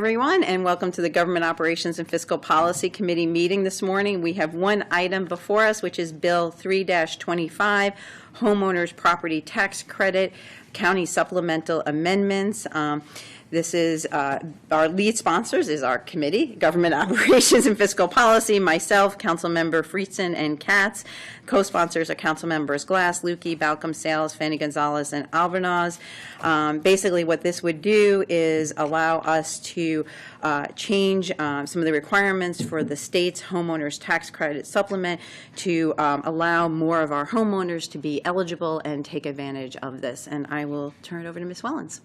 Everyone, and welcome to the Government Operations and Fiscal Policy Committee meeting this morning. We have one item before us, which is Bill 3-25, Homeowners Property Tax Credit, County Supplemental Amendments. This is our lead sponsors is our committee, Government Operations and Fiscal Policy, myself, Councilmember Friedson and Katz. Co-sponsors are Council Members Glass, Lukey, Balcom, Sales, Fanny Gonzalez, and Alvarez. Basically, what this would do is allow us to change some of the requirements for the state's homeowners tax credit supplement to allow more of our homeowners to be eligible and take advantage of this. And I will turn it over to Ms. Wellens.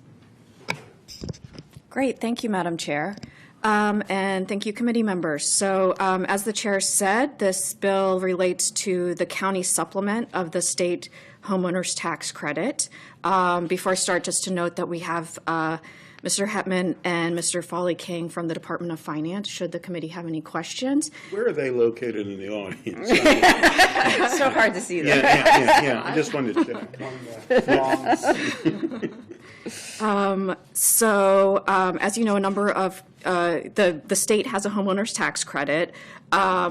Great. Thank you, Madam Chair. And thank you, committee members. So as the chair said, this bill relates to the county supplement of the state homeowners tax credit. Before I start, just to note that we have Mr. Hetman and Mr. Foley King from the Department of Finance, should the committee have any questions. Where are they located in the audience? It's so hard to see them. Yeah. I just wanted to check. As you know, a number of the state has a homeowners tax credit,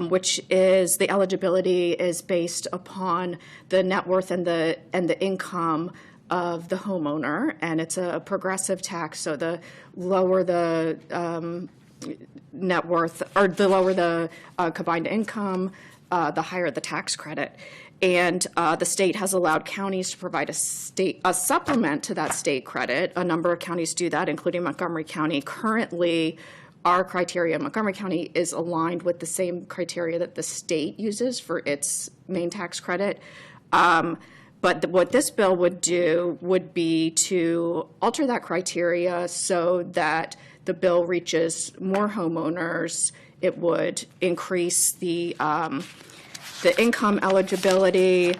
which is the eligibility is based upon the net worth and the income of the homeowner, and it's a progressive tax. So the lower the net worth, or the lower the combined income, the higher the tax credit. And the state has allowed counties to provide a supplement to that state credit. A number of counties do that, including Montgomery County. Currently, our criteria in Montgomery County is aligned with the same criteria that the state uses for its main tax credit. But what this bill would do would be to alter that criteria so that the bill reaches more homeowners. It would increase the income eligibility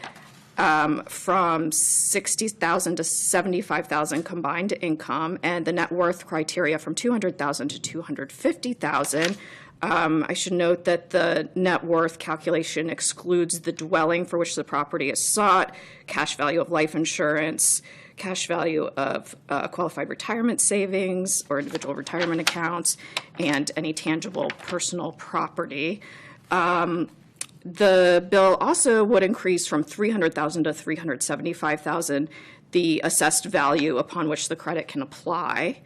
from $60,000 to $75,000 combined income, and the net worth criteria from $200,000 to $250,000. I should note that the net worth calculation excludes the dwelling for which the property is sought, cash value of life insurance, cash value of qualified retirement savings or individual retirement accounts, and any tangible personal property. The bill also would increase from $300,000 to $375,000 the assessed value upon which the credit can apply.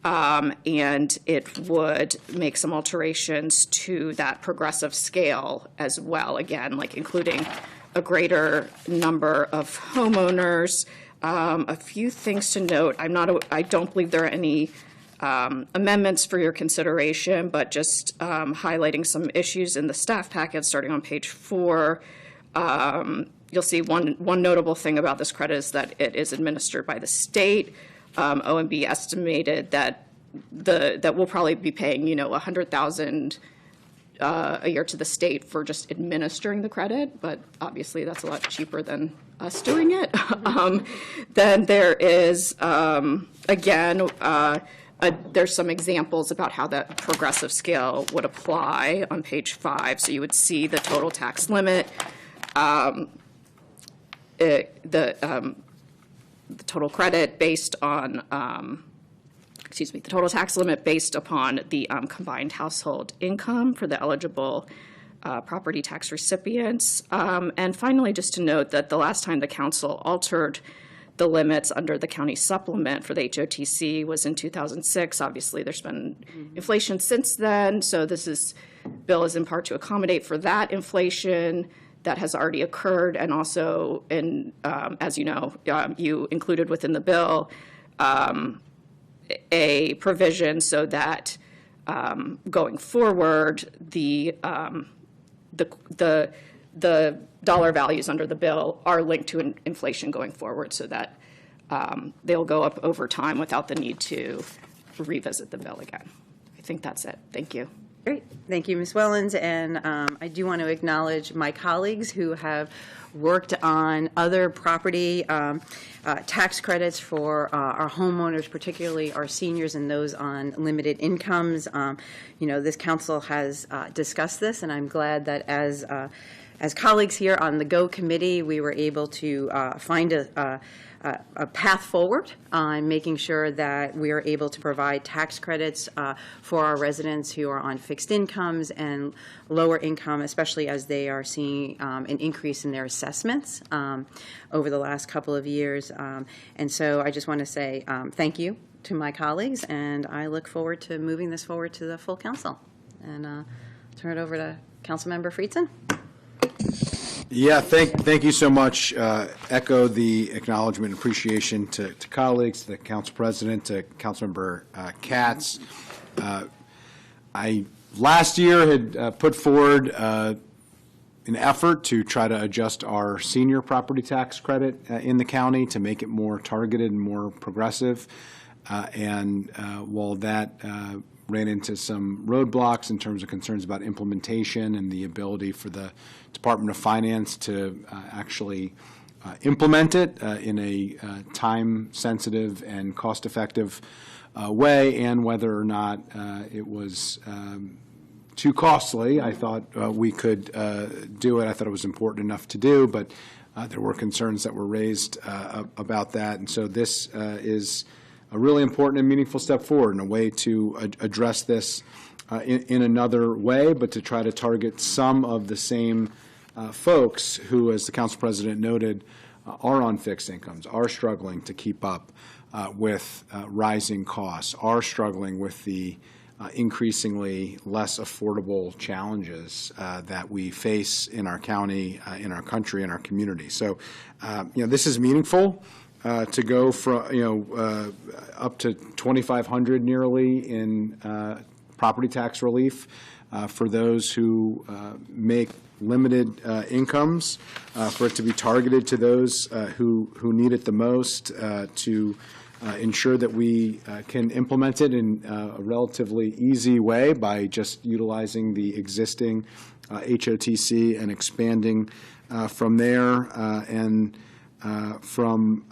And it would make some alterations to that progressive scale as well, again, like including a greater number of homeowners. A few things to note. I don't believe there are any amendments for your consideration, but just highlighting some issues in the staff packet starting on page 4. You'll see one notable thing about this credit is that it is administered by the state. OMB estimated that we'll probably be paying, $100,000 a year to the state for just administering the credit, but obviously that's a lot cheaper than us doing it. Then there is, there's some examples about how that progressive scale would apply on page 5. So you would see the total tax limit, the total credit based on, the total tax limit based upon the combined household income for the eligible property tax recipients. And finally, just to note that the last time the council altered the limits under the county supplement for the HOTC was in 2006. Obviously, there's been inflation since then, so this bill is in part to accommodate for that inflation that has already occurred, and also, as you know, you included within the bill a provision so that going forward, the dollar values under the bill are linked to inflation going forward, so that they'll go up over time without the need to revisit the bill again. I think that's it. Thank you. Great. Thank you, Ms. Wellens. And I do want to acknowledge my colleagues who have worked on other property tax credits for our homeowners, particularly our seniors and those on limited incomes. This council has discussed this, and I'm glad that as colleagues here on the GO committee, we were able to find a path forward on making sure that we are able to provide tax credits for our residents who are on fixed incomes and lower income, especially as they are seeing an increase in their assessments over the last couple of years. And so I just want to say thank you to my colleagues, and I look forward to moving this forward to the full council. And turn it over to Councilmember Friedson. Yeah, thank you so much. Echo the acknowledgement and appreciation to colleagues, to the council president, to Councilmember Katz. I last year had put forward an effort to try to adjust our senior property tax credit in the county to make it more targeted and more progressive. And while that ran into some roadblocks in terms of concerns about implementation and the ability for the Department of Finance to actually implement it in a time-sensitive and cost-effective way, and whether or not it was too costly. I thought we could do it. I thought it was important enough to do, but there were concerns that were raised about that. And so this is a really important and meaningful step forward in a way to address this in another way, but to try to target some of the same folks who, as the council president noted, are on fixed incomes, are struggling to keep up with rising costs, are struggling with the increasingly less affordable challenges that we face in our county, in our country, in our community. So, this is meaningful. To go from up to $2,500 nearly in property tax relief for those who make limited incomes, for it to be targeted to those who need it the most, to ensure that we can implement it in a relatively easy way by just utilizing the existing HOTC and expanding from there, and from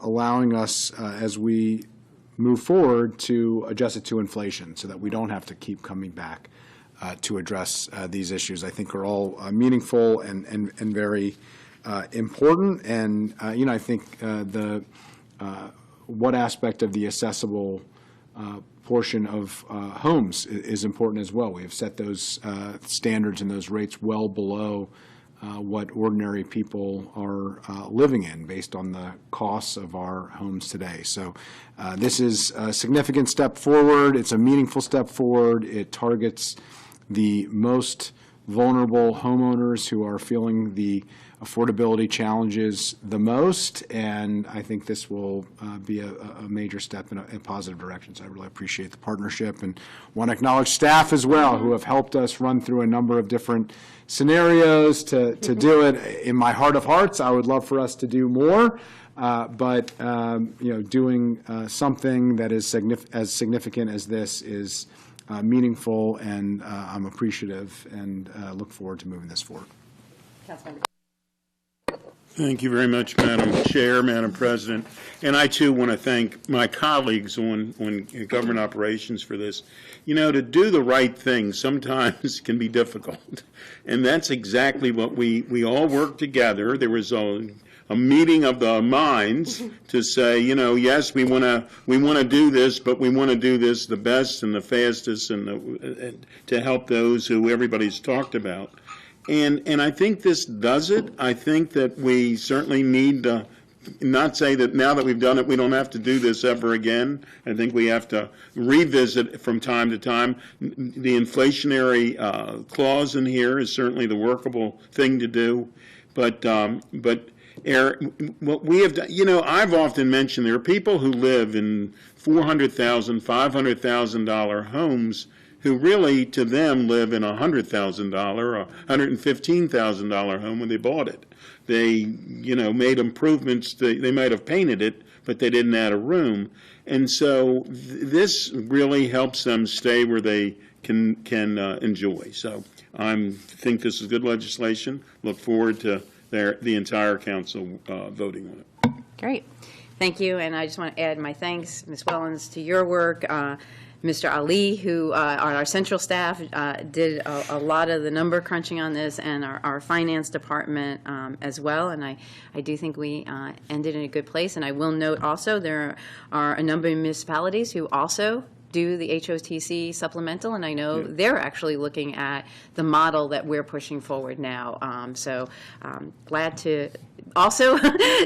allowing us, as we move forward, to adjust it to inflation so that we don't have to keep coming back to address these issues. I think are all meaningful and very important. And, I think the what aspect of the assessable portion of homes is important as well. We have set those standards and those rates well below what ordinary people are living in based on the costs of our homes today. So this is a significant step forward. It's a meaningful step forward. It targets the most vulnerable homeowners who are feeling the affordability challenges the most, and I think this will be a major step in a positive direction. So I really appreciate the partnership and want to acknowledge staff as well who have helped us run through a number of different scenarios to do it. In my heart of hearts, I would love for us to do more, but doing something that is as significant as this is meaningful, and I'm appreciative and look forward to moving this forward. Councilmember. Thank you very much, Madam Chair, Madam President. And I, too, want to thank my colleagues on government operations for this. To do the right thing sometimes can be difficult. And that's exactly what we all worked together. There was a meeting of the minds to say, yes, we want to do this, but we want to do this the best and the fastest and to help those who everybody's talked about. And I think this does it. I think that we certainly need to not say that now that we've done it, we don't have to do this ever again. I think we have to revisit from time to time. The inflationary clause in here is certainly the workable thing to do. But what we have done, I've often mentioned there are people who live in $400,000, $500,000 homes who really, to them, live in a $100,000 or $115,000 home when they bought it. They, made improvements. They might have painted it, but they didn't add a room. And so this really helps them stay where they can enjoy. So I think this is good legislation. Look forward to the entire council voting on it. Great. Thank you. And I just want to add my thanks, Ms. Wellens, to your work. Mr. Ali, who on our central staff did a lot of the number crunching on this, and our finance department as well. And I do think we ended in a good place. And I will note also there are a number of municipalities who also do the HOTC supplemental, and I know they're actually looking at the model that we're pushing forward now. So glad to also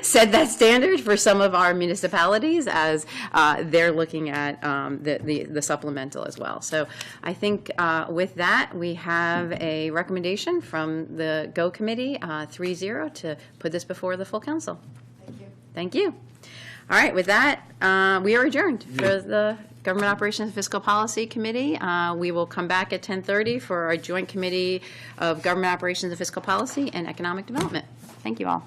set that standard for some of our municipalities as they're looking at the supplemental as well. So I think with that, we have a recommendation from the GO Committee, 3-0, to put this before the full council. Thank you. Thank you. All right, with that, we are adjourned for the Government Operations and Fiscal Policy Committee. We will come back at 10:30 for our Joint Committee of Government Operations and Fiscal Policy and Economic Development. Thank you all.